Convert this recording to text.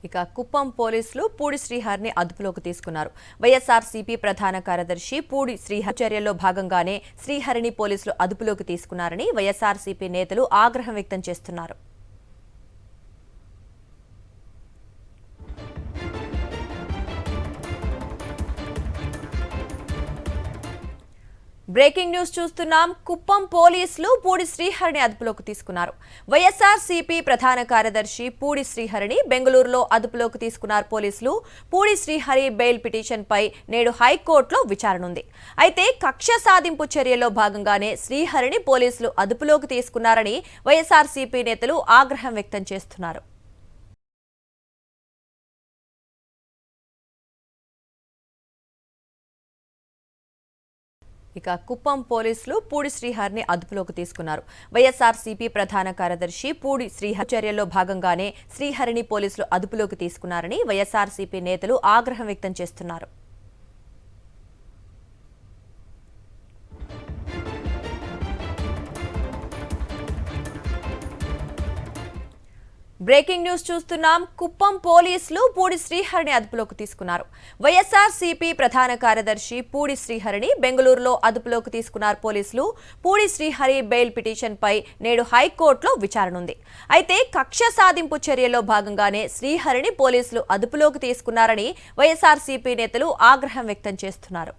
ఇక కుప్పం పోలీసులు పూడి శ్రీహరిని అదుపులోకి తీసుకున్నారు. వైఎస్ఆర్సీపీ ప్రధాన కార్యదర్శి పూడి శ్రీహరి చర్యల్లో భాగంగానే శ్రీహరిని పోలీసులు అదుపులోకి తీసుకున్నారని వైఎస్ఆర్సీపీ నేతలు ఆగ్రహం వ్యక్తం చేస్తున్నారు. బ్రేకింగ్ న్యూస్ చూస్తున్నాం. కుప్పం పోలీసులు పూడి శ్రీహరిని అదుపులోకి తీసుకున్నారు. వైఎస్ఆర్సీపీ ప్రధాన కార్యదర్శి పూడి శ్రీహరిని బెంగళూరులో అదుపులోకి తీసుకున్నారు పోలీసులు. పూడి శ్రీహరి బెయిల్ పిటిషన్పై నేడు హైకోర్టులో విచారణ ఉంది. అయితే కక్ష సాధింపు చర్యల్లో భాగంగానే శ్రీహరిని పోలీసులు అదుపులోకి తీసుకున్నారని వైఎస్ఆర్సీపీ నేతలు ఆగ్రహం వ్యక్తం చేస్తున్నారు. ఇక కుప్పం పోలీసులు పూడి శ్రీహరిని అదుపులోకి తీసుకున్నారు. వైఎస్ఆర్సీపీ ప్రధాన కార్యదర్శి పూడి శ్రీహరి చర్యల్లో భాగంగానే శ్రీహరిని పోలీసులు అదుపులోకి తీసుకున్నారని వైఎస్ఆర్సీపీ నేతలు ఆగ్రహం వ్యక్తం చేస్తున్నారు. బ్రేకింగ్ న్యూస్ చూస్తున్నాం. కుప్పం పోలీసులు పూడి శ్రీహరిని అదుపులోకి తీసుకున్నారు. వైఎస్ఆర్సీపీ ప్రధాన కార్యదర్శి పూడి శ్రీహరిని బెంగళూరులో అదుపులోకి తీసుకున్నారు పోలీసులు. పూడి శ్రీహరి బెయిల్ పిటిషన్పై నేడు హైకోర్టులో విచారణ ఉంది. అయితే కక్ష సాధింపు చర్యల్లో భాగంగానే శ్రీహరిని పోలీసులు అదుపులోకి తీసుకున్నారని వైఎస్ఆర్సీపీ నేతలు ఆగ్రహం వ్యక్తం చేస్తున్నారు.